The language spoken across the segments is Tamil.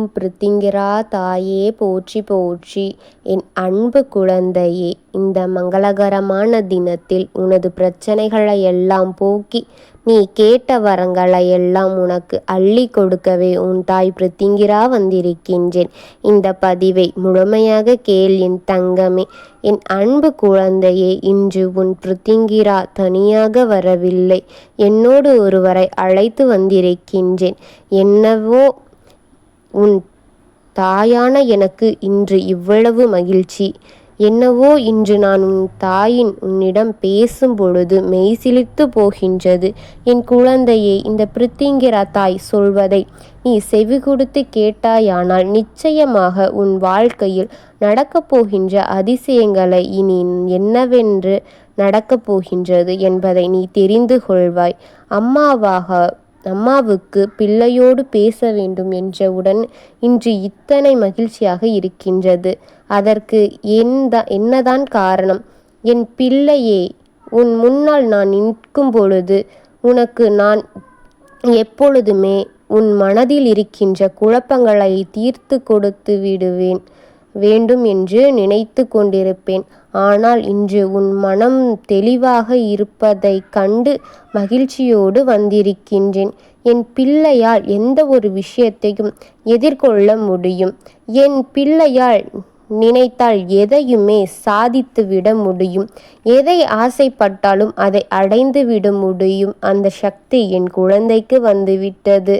ஓம் பிருத்திங்கிரா தாயே போற்றி போற்றி. என் அன்பு குழந்தையே, இந்த மங்களகரமான தினத்தில் உனது பிரச்சனைகளை எல்லாம் போக்கி நீ கேட்ட வரங்களை எல்லாம் உனக்கு அள்ளி கொடுக்கவே உன் தாய் பிருத்திங்கிரா வந்திருக்கின்றேன். இந்த பதிவை முழுமையாக கேள் என் தங்கமே. என் அன்பு குழந்தையே, இன்று உன் பிருத்திங்கிரா தனியாக வரவில்லை, என்னோடு ஒருவரை அழைத்து வந்திருக்கின்றேன். என்னவோ உன் தாயான எனக்கு இன்று இவ்வளவு மகிழ்ச்சி. என்னவோ இன்று நான் உன் தாயின் உன்னிடம் பேசும் பொழுது மெய்சிலிர்த்து போகின்றது. என் குழந்தையே, இந்த பிருத்திங்கிரா தாய் சொல்வதை நீ செவி கொடுத்து கேட்டாயானால் நிச்சயமாக உன் வாழ்க்கையில் நடக்கப் போகின்ற அதிசயங்களை இனி என்னவென்று நடக்கப் போகின்றது என்பதை நீ தெரிந்து கொள்வாய். அம்மாவுக்கு பிள்ளையோடு பேச வேண்டும் என்றவுடன் இன்று இத்தனை மகிழ்ச்சியாக இருக்கின்றது. அதற்கு என்னதான் காரணம்? என் பிள்ளையே, உன் முன்னால் நான் நிற்கும் பொழுது உனக்கு நான் எப்பொழுதுமே உன் மனதில் இருக்கின்ற குழப்பங்களை தீர்த்து கொடுத்து வேண்டும் என்று நினைத்து கொண்டிருப்பேன். ஆனால் இன்று உன் மனம் தெளிவாக இருப்பதைக் கண்டு மகிழ்ச்சியோடு வந்திருக்கின்றேன். என் பிள்ளையால் எந்த ஒரு விஷயத்தையும் எதிர்கொள்ள முடியும். என் பிள்ளையால் நினைத்தால் எதையுமே சாதித்து விட முடியும். எதை ஆசைப்பட்டாலும் அதை அடைந்து விட முடியும். அந்த சக்தி என் குழந்தைக்கு வந்துவிட்டது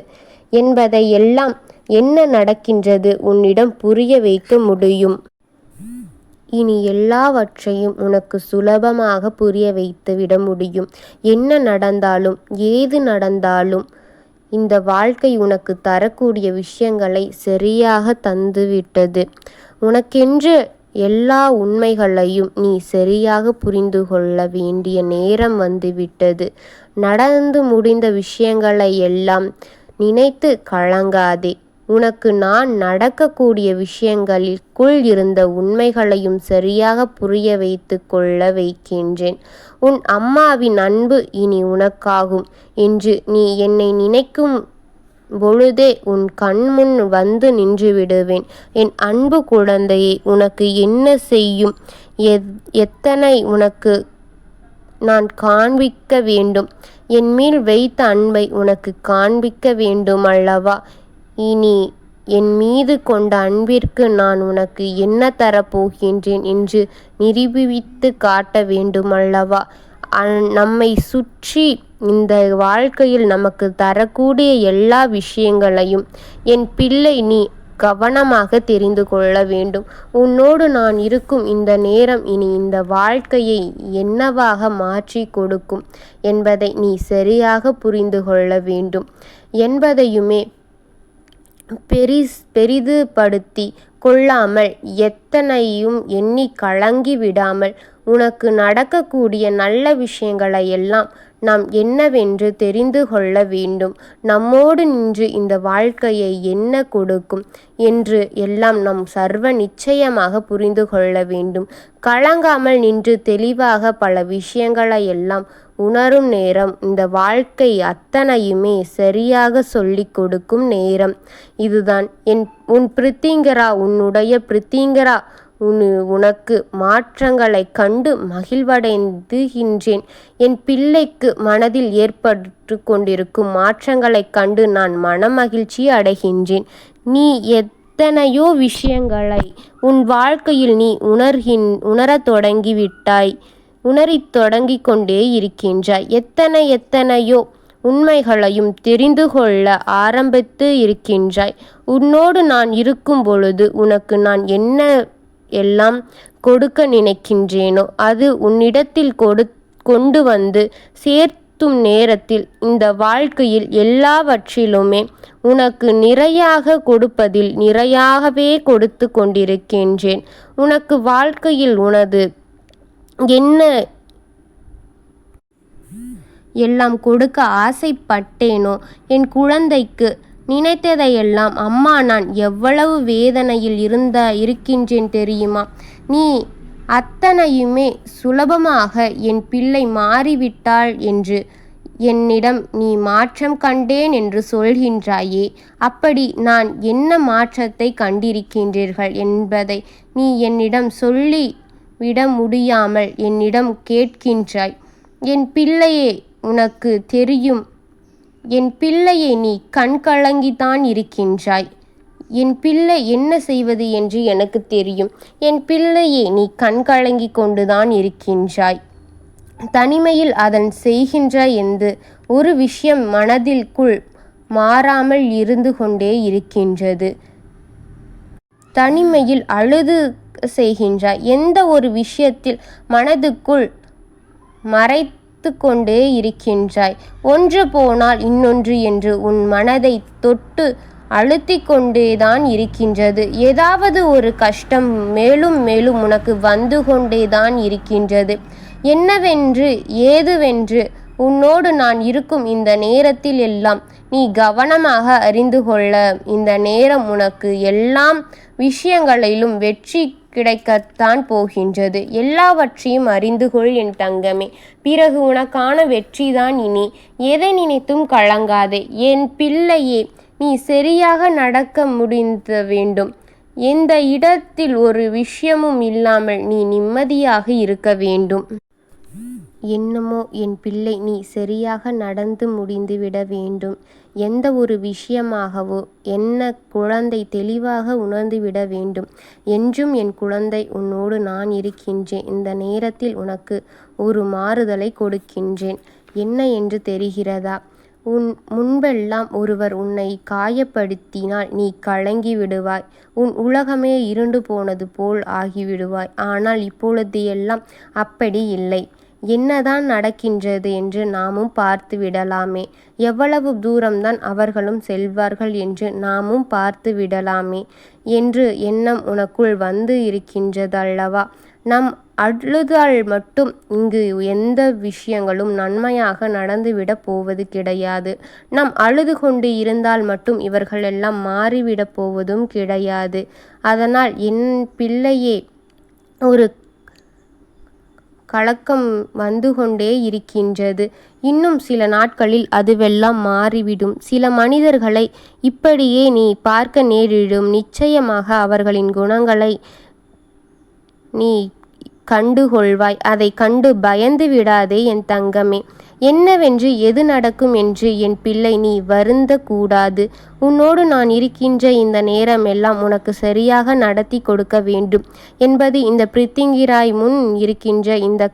என்பதை எல்லாம் என்ன நடக்கின்றது உன்னிடம் புரிய வைக்க முடியும். இனி எல்லாவற்றையும் உனக்கு சுலபமாக புரிய வைத்து விட முடியும். என்ன நடந்தாலும் ஏது நடந்தாலும் இந்த வாழ்க்கை உனக்கு தரக்கூடிய விஷயங்களை சரியாக தந்துவிட்டது. உனக்கென்று எல்லா உண்மைகளையும் நீ சரியாக புரிந்து கொள்ள வேண்டிய நேரம் வந்துவிட்டது. நடந்து முடிந்த விஷயங்களை எல்லாம் நினைத்து கலங்காதே. உனக்கு நான் நடக்கக்கூடிய விஷயங்களுக்குள் இருந்த உண்மைகளையும் சரியாக புரிய வைத்து கொள்ள வைக்கின்றேன். உன் அம்மாவின் அன்பு இனி உனக்காகும் என்று நீ என்னை நினைக்கும் பொழுதே உன் கண்முன் வந்து நின்று விடுவேன். என் அன்பு குழந்தையை, உனக்கு என்ன செய்யும், எத்தனை உனக்கு நான் காண்பிக்க வேண்டும்? என் மேல் வைத்த அன்பை உனக்கு காண்பிக்க வேண்டும் அல்லவா? இனி என் மீது கொண்ட அன்பிற்கு நான் உனக்கு என்ன தரப்போகின்றேன் என்று நிரூபித்து காட்ட வேண்டும் அல்லவா? நம்மை சுற்றி இந்த வாழ்க்கையில் நமக்கு தரக்கூடிய எல்லா விஷயங்களையும் என் பிள்ளை நீ கவனமாக தெரிந்து கொள்ள வேண்டும். உன்னோடு நான் இருக்கும் இந்த நேரம் இனி இந்த வாழ்க்கையை என்னவாக மாற்றி கொடுக்கும் என்பதை நீ சரியாக புரிந்து கொள்ள வேண்டும் என்பதையுமே பெரிதுபடுத்தி கொள்ளாமல், எத்தனையும் எண்ணி கலங்கி விடாமல், உனக்கு நடக்கக்கூடிய நல்ல விஷயங்களை எல்லாம் நாம் என்னவென்று தெரிந்து கொள்ள வேண்டும். நம்மோடு நின்று இந்த வாழ்க்கையை என்ன கொடுக்கும் என்று எல்லாம் நாம் சர்வ நிச்சயமாக புரிந்து கொள்ள வேண்டும். கலங்காமல் நின்று தெளிவாக பல விஷயங்களை எல்லாம் உணரும் நேரம் இந்த வாழ்க்கை அத்தனையுமே சரியாக சொல்லிக் கொடுக்கும் நேரம். இதுதான் உன் பிருத்திங்கிரா, உன்னுடைய பிருத்திங்கிரா உனக்கு மாற்றங்களை கண்டு மகிழ்வடைந்துகின்றேன். என் பிள்ளைக்கு மனதில் ஏற்பட்டு கொண்டிருக்கும் மாற்றங்களை கண்டு நான் மனமகிழ்ச்சி அடைகின்றேன். நீ எத்தனையோ விஷயங்களை உன் வாழ்க்கையில் நீ உணரத் தொடங்கிவிட்டாய், உணரித் தொடங்கிக் கொண்டே இருக்கின்றாய். எத்தனையோ உண்மைகளையும் தெரிந்து கொள்ள ஆரம்பித்து இருக்கின்றாய். உன்னோடு நான் இருக்கும் பொழுது உனக்கு நான் என்ன எல்லாம் கொடுக்க நினைக்கின்றேனோ அது உன்னிடத்தில் கொண்டு வந்து சேர்த்தும் நேரத்தில் இந்த வாழ்க்கையில் எல்லாவற்றிலுமே உனக்கு நிறையாக கொடுப்பதில் நிறையாகவே கொடுத்து கொண்டிருக்கின்றேன். உனக்கு வாழ்க்கையில் உனது என்ன எல்லாம் கொடுக்க ஆசைப்பட்டேனோ என் குழந்தைக்கு நினைத்ததையெல்லாம் அம்மா நான் எவ்வளவு வேதனையில் இருக்கின்றேன் தெரியுமா? நீ அத்தனையுமே சுலபமாக என் பிள்ளை மாறிவிட்டாள் என்று என்னிடம் நீ மாற்றம் கண்டேன் என்று சொல்கின்றாயே, அப்படி நான் என்ன மாற்றத்தை கண்டிருக்கின்றீர்கள் என்பதை நீ என்னிடம் சொல்லி விட முடியாமல் என்னிடம் கேட்கின்றாய். என் பிள்ளையே, உனக்கு தெரியும், என் பிள்ளையே, நீ கண்கலங்கித்தான் இருக்கின்றாய். என் பிள்ளை என்ன செய்வது என்று எனக்கு தெரியும். என் பிள்ளையே, நீ கண்கலங்கி கொண்டுதான் இருக்கின்றாய். தனிமையில் அதன் செய்கின்ற எந்த ஒரு விஷயம் மனதிற்குள் மாறாமல் இருந்து கொண்டே இருக்கின்றது. தனிமையில் அழுது செய்கின்றாய். எந்த ஒரு விஷயத்தில் மனதுக்குள் மறைத்து கொண்டே இருக்கின்றாய். ஒன்று போனால் இன்னொன்று என்று உன் மனதை தொட்டு அழுத்தி கொண்டேதான் இருக்கின்றது. ஏதாவது ஒரு கஷ்டம் மேலும் மேலும் உனக்கு வந்து கொண்டேதான் இருக்கின்றது. என்னவென்று ஏதுவென்று உன்னோடு நான் இருக்கும் இந்த நேரத்தில் எல்லாம் நீ கவனமாக அறிந்து கொள்ள இந்த நேரம் உனக்கு எல்லாம் விஷயங்களிலும் வெற்றி கிடைக்கத்தான் போகின்றது. எல்லாவற்றையும் அறிந்து கொள் என் தங்கமே. பிறகு உனக்கான வெற்றிதான் இனி. எதை நினைத்தும் கலங்காதே என் பிள்ளையே. நீ சரியாக நடக்க முடிந்த வேண்டும். எந்த இடத்தில் ஒரு விஷயமும் இல்லாமல் நீ நிம்மதியாக இருக்க வேண்டும். என்னமோ என் பிள்ளை, நீ சரியாக நடந்து முடிந்துவிட வேண்டும். எந்த ஒரு விஷயமாகவோ என்ன குழந்தை தெளிவாக உணர்ந்துவிட வேண்டும். என்றும் என் குழந்தை, உன்னோடு நான் இருக்கின்றேன். இந்த நேரத்தில் உனக்கு ஒரு மாறுதலை கொடுக்கின்றேன். என்ன என்று தெரிகிறதா? முன்பெல்லாம் ஒருவர் உன்னை காயப்படுத்தினால் நீ கலங்கி விடுவாய். உன் உலகமே இருண்டு போனது போல் ஆகிவிடுவாய். ஆனால் இப்பொழுது எல்லாம் அப்படி இல்லை. என்னதான் நடக்கின்றது என்று நாமும் பார்த்து விடலாமே. எவ்வளவு தூரம்தான் அவர்களும் செல்வார்கள் என்று நாமும் பார்த்து விடலாமே என்று எண்ணம் உனக்குள் வந்து இருக்கின்றதல்லவா? நம் அழுதால் மட்டும் இங்கு எந்த விஷயங்களும் நன்மையாக நடந்துவிடப் போவது கிடையாது. நாம் அழுது கொண்டு இருந்தால் மட்டும் இவர்களெல்லாம் மாறிவிடப் போவதும் கிடையாது. அதனால் என் பிள்ளையே, ஒரு கலக்கம் வந்து கொண்டே இருக்கின்றது. இன்னும் சில நாட்களில் அதுவெல்லாம் மாறிவிடும். சில மனிதர்களை இப்படியே நீ பார்க்க நேரிடும். நிச்சயமாக அவர்களின் குணங்களை நீ கண்டுகொள்வாய். அதை கண்டு பயந்து விடாதே என் தங்கமே. என்னவென்று எது நடக்கும் என்று என் பிள்ளை நீ வருந்த கூடாது. உன்னோடு நான் இருக்கின்ற இந்த நேரம் எல்லாம் உனக்கு சரியாக நடத்தி கொடுக்க வேண்டும் என்பது இந்த பிரித்திங்கிராய் முன் இருக்கின்ற இந்த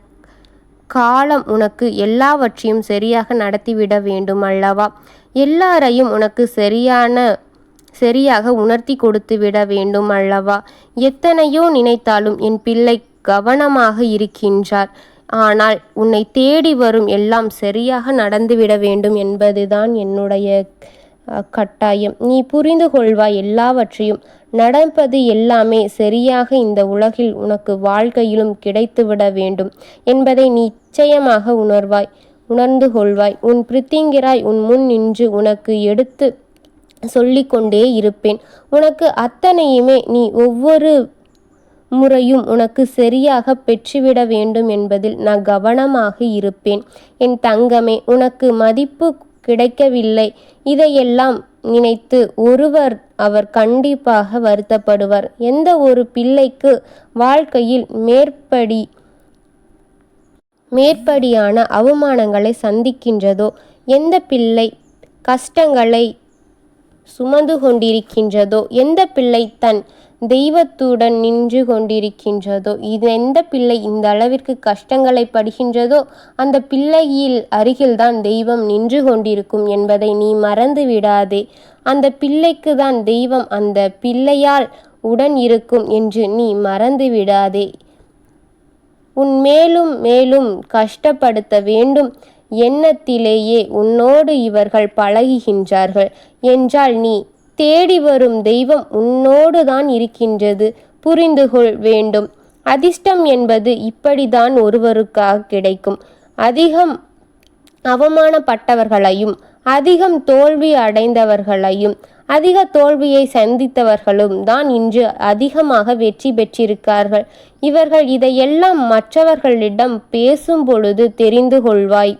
காலம் உனக்கு எல்லாவற்றையும் சரியாக நடத்திவிட வேண்டும் அல்லவா? எல்லாரையும் உனக்கு சரியாக உணர்த்தி கொடுத்து விட வேண்டும் அல்லவா? எத்தனையோ நினைத்தாலும் என் பிள்ளை கவனமாக இருக்கின்றார். ஆனால் உன்னை தேடி வரும் எல்லாம் சரியாக நடந்துவிட வேண்டும் என்பதுதான் என்னுடைய கட்டாயம். நீ புரிந்து கொள்வாய். எல்லாவற்றையும் நடப்பது எல்லாமே சரியாக இந்த உலகில் உனக்கு வாழ்க்கையிலும் கிடைத்துவிட வேண்டும் என்பதை நிச்சயமாக உணர்ந்து கொள்வாய். உன் பிரித்திங்கிராய் உன் முன் நின்று உனக்கு எடுத்து சொல்லிக்கொண்டே இருப்பேன். உனக்கு அத்தனையுமே நீ ஒவ்வொரு முறையும் உனக்கு சரியாக பெற்றுவிட வேண்டும் என்பதில் நான் கவனமாக இருப்பேன். என் தங்கமே, உனக்கு மதிப்பு கிடைக்கவில்லை. இதையெல்லாம் நினைத்து அவர் கண்டிப்பாக வருத்தப்படுவார். எந்த ஒரு பிள்ளைக்கு வாழ்க்கையில் மேற்படியான அவமானங்களை சந்திக்கின்றதோ, எந்த பிள்ளை கஷ்டங்களை சுமந்து கொண்டிருக்கின்றதோ, எந்த பிள்ளை தன் தெய்வத்துடன் நின்று கொண்டிருக்கின்றதோ, எந்த பிள்ளை இந்த அளவிற்கு கஷ்டங்களை படுகின்றதோ அந்த பிள்ளையில் அருகில்தான் தெய்வம் நின்று கொண்டிருக்கும் என்பதை நீ மறந்து விடாதே. அந்த பிள்ளைக்கு தான் தெய்வம் அந்த பிள்ளையால் உடன் இருக்கும் என்று நீ மறந்து விடாதே. உன் மேலும் மேலும் கஷ்டப்படுத்த வேண்டும் எண்ணத்திலேயே உன்னோடு இவர்கள் பழகுகின்றார்கள் என்றால் நீ தேடி வரும் தெய்வம் உன்னோடு தான் இருக்கின்றது. புரிந்துகொள் வேண்டும். அதிர்ஷ்டம் என்பது இப்படிதான் ஒருவருக்காக கிடைக்கும். அதிகம் அவமானப்பட்டவர்களையும் அதிகம் தோல்வி அடைந்தவர்களையும் அதிக தோல்வியை சந்தித்தவர்களும் தான் இன்று அதிகமாக வெற்றி பெற்றிருக்கார்கள். இவர்கள் இதையெல்லாம் மற்றவர்களிடம் பேசும் பொழுது தெரிந்து கொள்வாய்.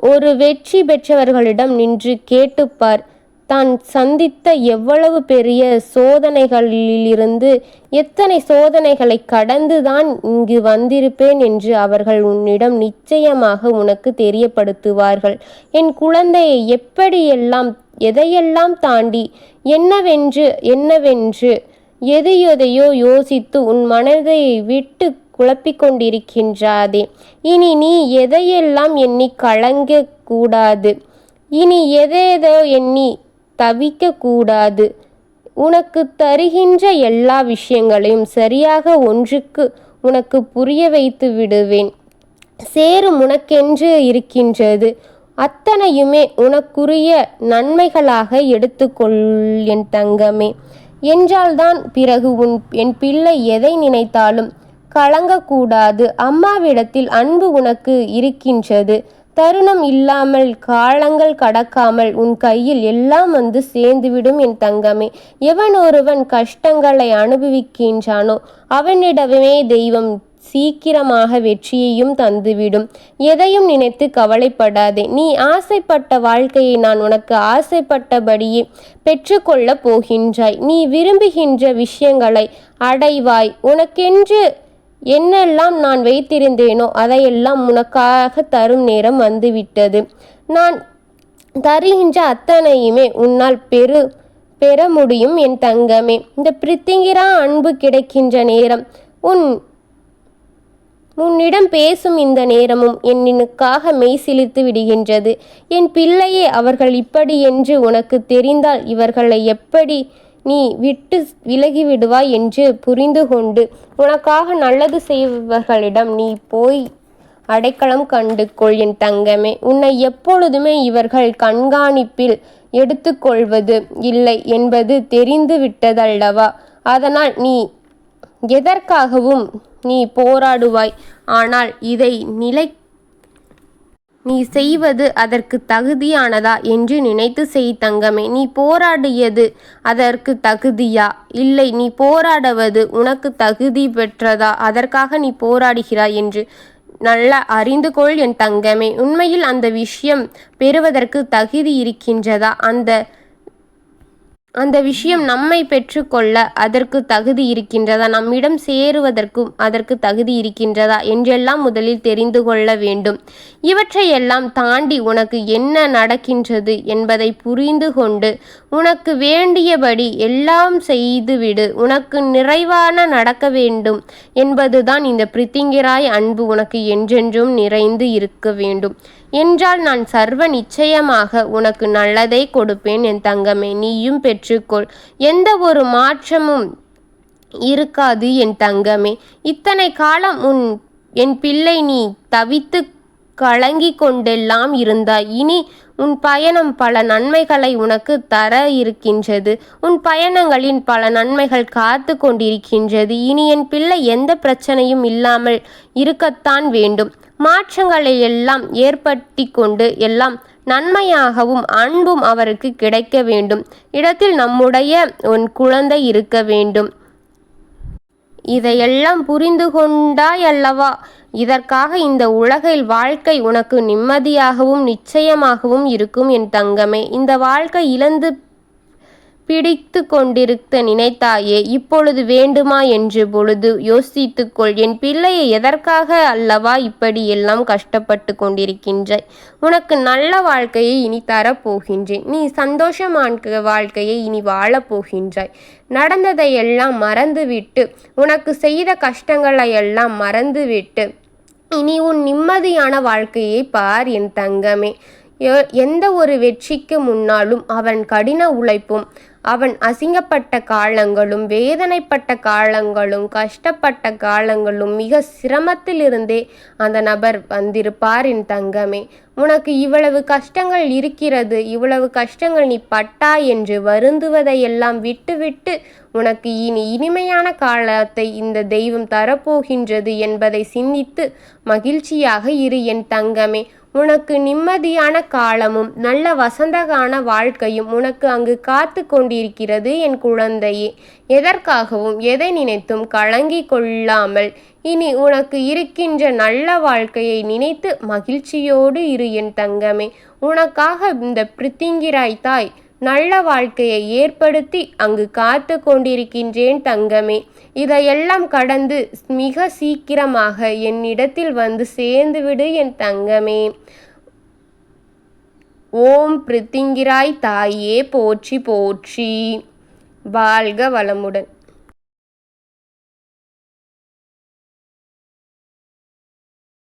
ஒரு வெற்றி பெற்றவர்களிடம் நின்று கேட்டுப்பார். தான் சந்தித்த எவ்வளவு பெரிய சோதனைகளிலிருந்து எத்தனை சோதனைகளை கடந்துதான் இங்கு வந்திருப்பேன் என்று அவர்கள் உன்னிடம் நிச்சயமாக உனக்கு தெரியப்படுத்துவார்கள். என் குழந்தையை எப்படியெல்லாம் எதையெல்லாம் தாண்டி என்னவென்று எதையோ யோசித்து உன் மனதை விட்டு குழப்பிக்கொண்டிருக்கின்றாதே. இனி நீ எதையெல்லாம் எண்ணி கலங்க கூடாது. இனி எதேதோ எண்ணி தவிக்க கூடாது. உனக்கு தருகின்ற எல்லா விஷயங்களையும் சரியாக ஒன்றுக்கு உனக்கு புரிய வைத்து விடுவேன். சேரும் உனக்கென்று இருக்கின்றது. அத்தனையுமே உனக்குரிய நன்மைகளாக எடுத்துக்கொள் என் தங்கமே. என்றால்தான் பிறகு என் பிள்ளை எதை நினைத்தாலும் கலங்கக்கூடாது. அம்மாவிடத்தில் அன்பு உனக்கு இருக்கின்றது. தருணம் இல்லாமல் காலங்கள் கடக்காமல் உன் கையில் எல்லாம் வந்து சேர்ந்துவிடும் என் தங்கமே. எவன் ஒருவன் கஷ்டங்களை அனுபவிக்கின்றானோ அவனிடமே தெய்வம் சீக்கிரமாக வெற்றியையும் தந்துவிடும். எதையும் நினைத்து கவலைப்படாதே. நீ ஆசைப்பட்ட வாழ்க்கையை நான் உனக்கு ஆசைப்பட்டபடியே பெற்றுக்கொள்ளப் போகின்றாய். நீ விரும்புகின்ற விஷயங்களை அடைவாய். உனக்கென்று என்னெல்லாம் நான் வைத்திருந்தேனோ அதையெல்லாம் உனக்காக தரும் நேரம் வந்துவிட்டது. நான் தருகின்ற அத்தனையுமே உன்னால் பெற முடியும் என் தங்கமே. இந்த பிரித்திங்கிரா அன்பு கிடைக்கின்ற நேரம் உன்னிடம் பேசும் இந்த நேரமும் என்னுக்காக மெய் சிலிர்த்து விடுகின்றது. என் பிள்ளையே, அவர்கள் இப்படி என்று உனக்கு தெரிந்தால் இவர்களை எப்படி நீ விட்டு விலகிவிடுவாய் என்று புரிந்து கொண்டு உனக்காக நல்லது செய்பவர்களிடம் நீ போய் அடைக்கலம் கண்டு கொள் என் தங்கமே. உன்னை எப்பொழுதுமே இவர்கள் கண்காணிப்பில் எடுத்துக்கொள்வது இல்லை என்பது தெரிந்து விட்டதல்லவா? அதனால் நீ எதற்காகவும் நீ போராடுவாய். ஆனால் இதை நீ செய்வது அதற்கு தகுதியானதா என்று நினைத்து செய் தங்கமே. நீ போராடியது அதற்கு தகுதியா? இல்லை, நீ போராடுவது உனக்கு தகுதி பெற்றதா? அதற்காக நீ போராடுகிறாய் என்று நல்லா அறிந்து கொள் என் தங்கமே. உண்மையில் அந்த விஷயம் பெறுவதற்கு தகுதி இருக்கின்றதா? அந்த விஷயம் நம்மை பெற்றுக்கொள்ள அதற்கு தகுதி இருக்கின்றதா? நம்மிடம் சேருவதற்கும் அதற்கு தகுதி இருக்கின்றதா என்றெல்லாம் முதலில் தெரிந்து கொள்ள வேண்டும். இவற்றையெல்லாம் தாண்டி உனக்கு என்ன நடக்கின்றது என்பதை புரிந்து கொண்டு உனக்கு வேண்டியபடி எல்லாம் செய்துவிடு. உனக்கு நிறைவான நடக்க வேண்டும் என்பதுதான் இந்த பிரித்திங்கிராய் அன்பு உனக்கு என்றென்றும் நிறைந்து இருக்க வேண்டும் என்றால் நான் சர்வ நிச்சயமாக உனக்கு நல்லதை கொடுப்பேன் என் தங்கமே. நீயும் பெற்றுக்கொள். எந்த ஒரு மாற்றமும் இருக்காது என் தங்கமே. இத்தனை காலம் என் பிள்ளை நீ தவித்து கலங்கி கொண்டெல்லாம் இருந்தாய். இனி உன் பயணம் பல நன்மைகளை உனக்கு தர இருக்கின்றது. உன் பயணங்களின் பல நன்மைகள் காத்து கொண்டிருக்கின்றது. இனி என் பிள்ளை எந்த பிரச்சனையும் இல்லாமல் இருக்கத்தான் வேண்டும். மாற்றங்களை எல்லாம் ஏற்படுத்தி கொண்டு எல்லாம் நன்மையாகவும் அன்பும் அவருக்கு கிடைக்க வேண்டும் இடத்தில் நம்முடைய உன் குழந்தை இருக்க வேண்டும். இதையெல்லாம் புரிந்து கொண்டாய் அல்லவா? இதற்காக இந்த உலகில் வாழ்க்கை உனக்கு நிம்மதியாகவும் நிச்சயமாகவும் இருக்கும் என் தங்கமே. இந்த வாழ்க்கை இழந்து பிடித்து கொண்டிருக்க நினைத்தாயே, இப்பொழுது வேண்டுமா என்று பொழுது யோசித்துக்கொள். என் பிள்ளையை எதற்காக அல்லவா இப்படி எல்லாம் கஷ்டப்பட்டு கொண்டிருக்கின்றாய்? உனக்கு நல்ல வாழ்க்கையை இனி தரப்போகின்றேன். நீ சந்தோஷமான வாழ்க்கையை இனி வாழப்போகின்றாய். நடந்ததையெல்லாம் மறந்துவிட்டு, உனக்கு செய்த கஷ்டங்களையெல்லாம் மறந்துவிட்டு இனி உன் நிம்மதியான வாழ்க்கையை பார் என் தங்கமே. எந்த ஒரு வெற்றிக்கு முன்னாலும் அவன் கடின உழைப்பும் அவன் அசிங்கப்பட்ட காலங்களும் வேதனைப்பட்ட காலங்களும் கஷ்டப்பட்ட காலங்களும் மிக சிரமத்திலிருந்தே அந்த நபர் வந்திருப்பார் என் தங்கமே. உனக்கு இவ்வளவு கஷ்டங்கள் இருக்கிறது, இவ்வளவு கஷ்டங்கள் நீ பட்டாய் என்று வருந்துவதையெல்லாம் விட்டுவிட்டு உனக்கு இனிமையான காலத்தை இந்த தெய்வம் தரப்போகின்றது என்பதை சிந்தித்து மகிழ்ச்சியாக இரு என் தங்கமே. உனக்கு நிம்மதியான காலமும் நல்ல வசந்தகான வாழ்க்கையும் உனக்கு அங்கு காத்து கொண்டிருக்கிறது என் குழந்தையே. எதற்காகவும் எதை நினைத்தும் கலங்கி கொள்ளாமல் இனி உனக்கு இருக்கின்ற நல்ல வாழ்க்கையை நினைத்து மகிழ்ச்சியோடு இரு என் தங்கமே. உனக்காக இந்த பிரித்திங்கிராய் தாய் நல்ல வாழ்க்கையை ஏற்படுத்தி அங்கு காத்து கொண்டிருக்கின்றேன் தங்கமே. இதையெல்லாம் கடந்து மிக சீக்கிரமாக என்னிடத்தில் வந்து சேர்ந்துவிடு என் தங்கமே. ஓம் பிரித்திங்கிராய் தாயே போற்றி போற்றி. வாழ்க வளமுடன்.